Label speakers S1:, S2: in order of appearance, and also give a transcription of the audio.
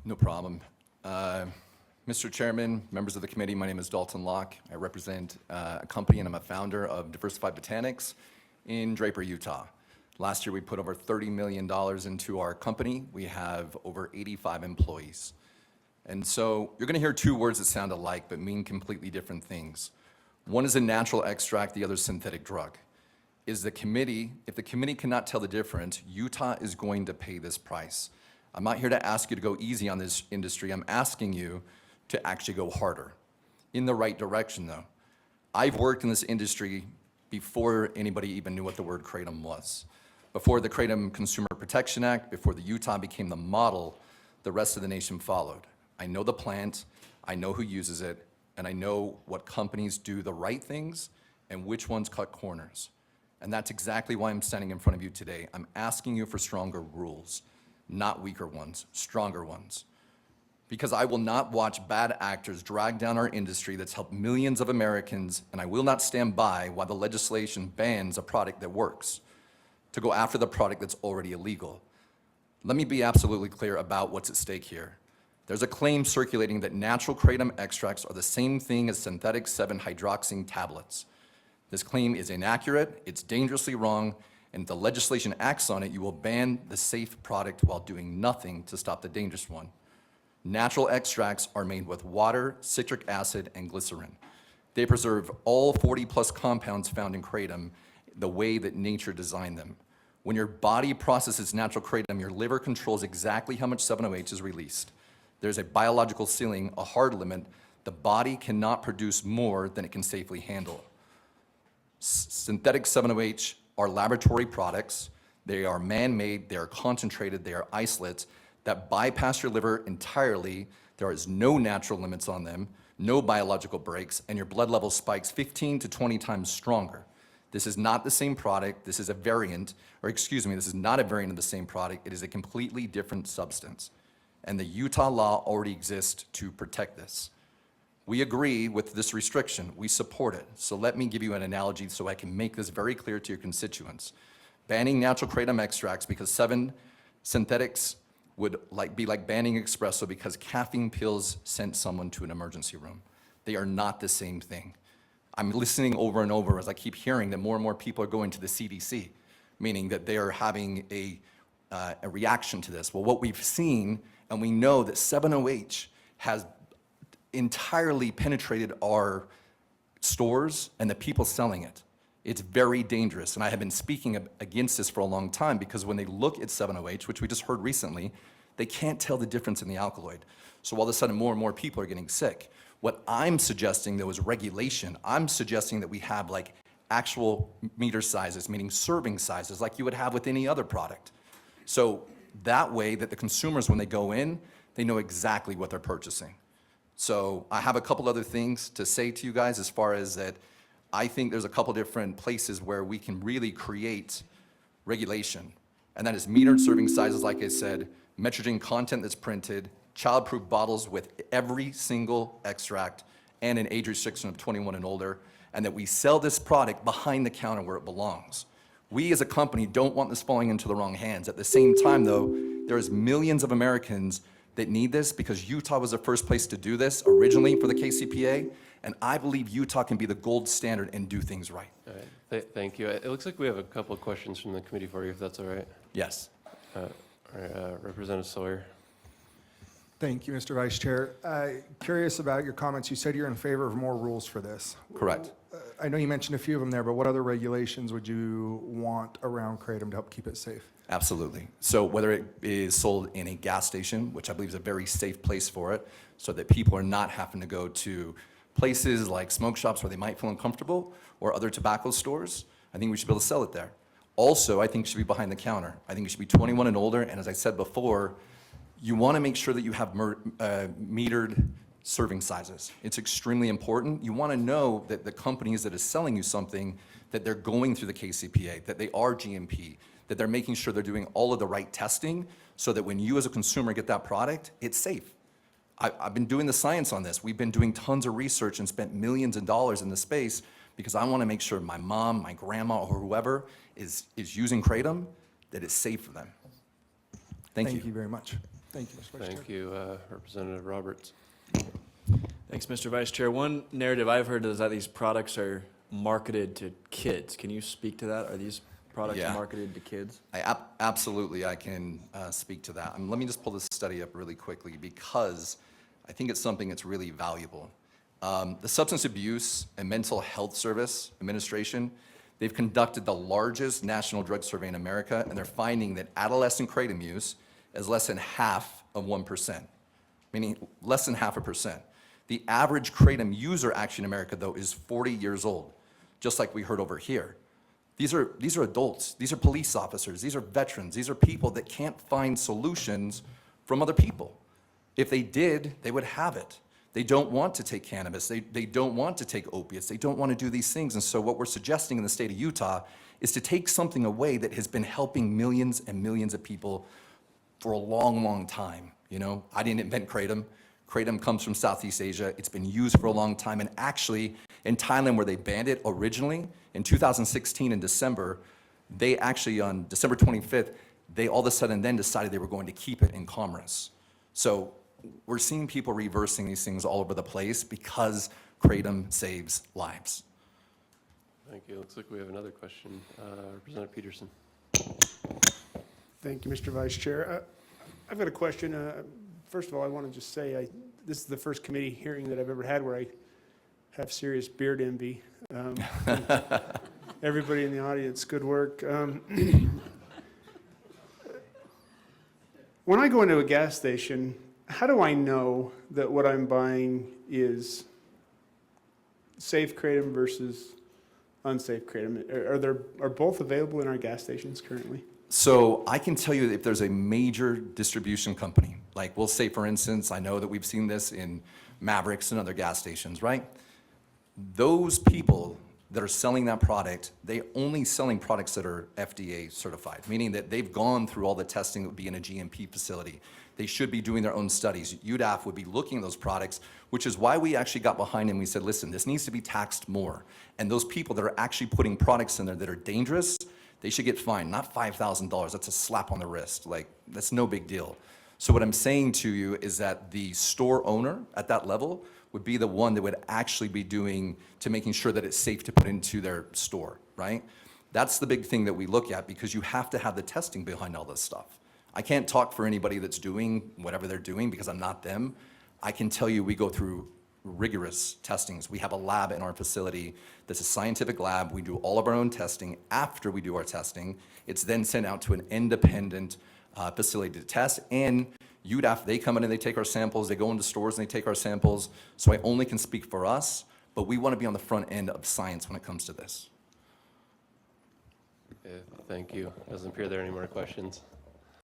S1: No problem. Mr. Chairman, members of the committee, my name is Dalton Locke. I represent a company and I'm a founder of Diversified Botanics in Draper, Utah. Last year we put over $30 million into our company. We have over 85 employees. And so you're gonna hear two words that sound alike but mean completely different things. One is a natural extract, the other is synthetic drug. If the committee cannot tell the difference, Utah is going to pay this price. I'm not here to ask you to go easy on this industry. I'm asking you to actually go harder, in the right direction though. I've worked in this industry before anybody even knew what the word Kratom was. Before the Kratom Consumer Protection Act, before the Utah became the model, the rest of the nation followed. I know the plant, I know who uses it, and I know what companies do the right things and which ones cut corners. And that's exactly why I'm standing in front of you today. I'm asking you for stronger rules, not weaker ones, stronger ones. Because I will not watch bad actors drag down our industry that's helped millions of Americans, and I will not stand by while the legislation bans a product that works, to go after the product that's already illegal. Let me be absolutely clear about what's at stake here. There's a claim circulating that natural kratom extracts are the same thing as synthetic 7-hydroxy tablets. This claim is inaccurate, it's dangerously wrong, and if the legislation acts on it, you will ban the safe product while doing nothing to stop the dangerous one. Natural extracts are made with water, citric acid, and glycerin. They preserve all 40+ compounds found in kratom the way that nature designed them. When your body processes natural kratom, your liver controls exactly how much 7-OH is released. There's a biological ceiling, a hard limit. The body cannot produce more than it can safely handle. Synthetic 7-OH are laboratory products. They are man-made, they are concentrated, they are isolates that bypass your liver entirely. There is no natural limits on them, no biological breaks, and your blood level spikes 15 to 20 times stronger. This is not the same product, this is a variant, or excuse me, this is not a variant of the same product, it is a completely different substance. And the Utah law already exists to protect this. We agree with this restriction, we support it. So let me give you an analogy so I can make this very clear to your constituents. Banning natural kratom extracts because 7 synthetics would be like banning espresso because caffeine pills sent someone to an emergency room. They are not the same thing. I'm listening over and over as I keep hearing that more and more people are going to the CDC, meaning that they are having a reaction to this. Well, what we've seen, and we know that 7-OH has entirely penetrated our stores and the people selling it. It's very dangerous, and I have been speaking against this for a long time because when they look at 7-OH, which we just heard recently, they can't tell the difference in the alkaloid. So all of a sudden, more and more people are getting sick. What I'm suggesting, though, is regulation. I'm suggesting that we have like actual meter sizes, meaning serving sizes, like you would have with any other product. So that way that the consumers, when they go in, they know exactly what they're purchasing. So I have a couple other things to say to you guys as far as that. I think there's a couple different places where we can really create regulation, and that is metered serving sizes, like I said, Metrogen content that's printed, child-proof bottles with every single extract, and an age restriction of 21 and older, and that we sell this product behind the counter where it belongs. We as a company don't want this falling into the wrong hands. At the same time though, there's millions of Americans that need this because Utah was the first place to do this originally for the KCPA, and I believe Utah can be the gold standard and do things right.
S2: All right, thank you. It looks like we have a couple of questions from the committee for you, if that's all right.
S1: Yes.
S2: All right, Representative Sawyer.
S3: Thank you, Mr. Vice Chair. Curious about your comments. You said you're in favor of more rules for this.
S1: Correct.
S3: I know you mentioned a few of them there, but what other regulations would you want around kratom to help keep it safe?
S1: Absolutely. So whether it is sold in a gas station, which I believe is a very safe place for it, so that people are not having to go to places like smoke shops where they might feel uncomfortable, or other tobacco stores, I think we should be able to sell it there. Also, I think it should be behind the counter. I think it should be 21 and older, and as I said before, you want to make sure that you have metered serving sizes. It's extremely important. You want to know that the companies that are selling you something, that they're going through the KCPA, that they are GMP, that they're making sure they're doing all of the right testing so that when you as a consumer get that product, it's safe. I've been doing the science on this. We've been doing tons of research and spent millions of dollars in the space because I want to make sure my mom, my grandma, or whoever is using kratom, that it's safe for them. Thank you.
S3: Thank you very much. Thank you, Mr. Vice Chair.
S2: Thank you, Representative Roberts.
S4: Thanks, Mr. Vice Chair. One narrative I've heard is that these products are marketed to kids. Can you speak to that? Are these products
S1: Yeah.
S4: marketed to kids?
S1: Absolutely, I can speak to that. Let me just pull this study up really quickly because I think it's something that's really valuable. The Substance Abuse and Mental Health Service Administration, they've conducted the largest national drug survey in America, and they're finding that adolescent kratom use is less than half of 1%, meaning less than 0.5%. The average kratom user actually in America, though, is 40 years old, just like we heard over here. These are adults, these are police officers, these are veterans, these are people that can't find solutions from other people. If they did, they would have it. They don't want to take cannabis, they don't want to take opiates, they don't want to do these things. And so what we're suggesting in the state of Utah is to take something away that has been helping millions and millions of people for a long, long time. You know, I didn't invent kratom. Kratom comes from Southeast Asia. It's been used for a long time. And actually, in Thailand, where they banned it originally, in 2016 in December, they actually, on December 25th, they all of a sudden then decided they were going to keep it in commerce. So we're seeing people reversing these things all over the place because kratom saves lives.
S2: Thank you. Looks like we have another question. Representative Peterson.
S5: Thank you, Mr. Vice Chair. I've got a question. First of all, I want to just say this is the first committee hearing that I've ever had where I have serious beard envy. Everybody in the audience, good work. When I go into a gas station, how do I know that what I'm buying is safe kratom versus unsafe kratom? Are both available in our gas stations currently?
S1: So I can tell you that if there's a major distribution company, like we'll say, for instance, I know that we've seen this in Mavericks and other gas stations, right? Those people that are selling that product, they only selling products that are FDA certified, meaning that they've gone through all the testing that would be in a GMP facility. They should be doing their own studies. UDAF would be looking at those products, which is why we actually got behind and we said, listen, this needs to be taxed more. And those people that are actually putting products in there that are dangerous, they should get fined, not $5,000. That's a slap on the wrist. Like, that's no big deal. So what I'm saying to you is that the store owner at that level would be the one that would actually be doing to making sure that it's safe to put into their store, right? That's the big thing that we look at because you have to have the testing behind all this stuff. I can't talk for anybody that's doing whatever they're doing because I'm not them. I can tell you we go through rigorous testings. We have a lab in our facility that's a scientific lab. We do all of our own testing. After we do our testing, it's then sent out to an independent facility to test. And UDAF, they come in and they take our samples. They go into stores and they take our samples. So I only can speak for us, but we want to be on the front end of science when it comes to this.
S2: Okay, thank you. Doesn't appear there are any more questions.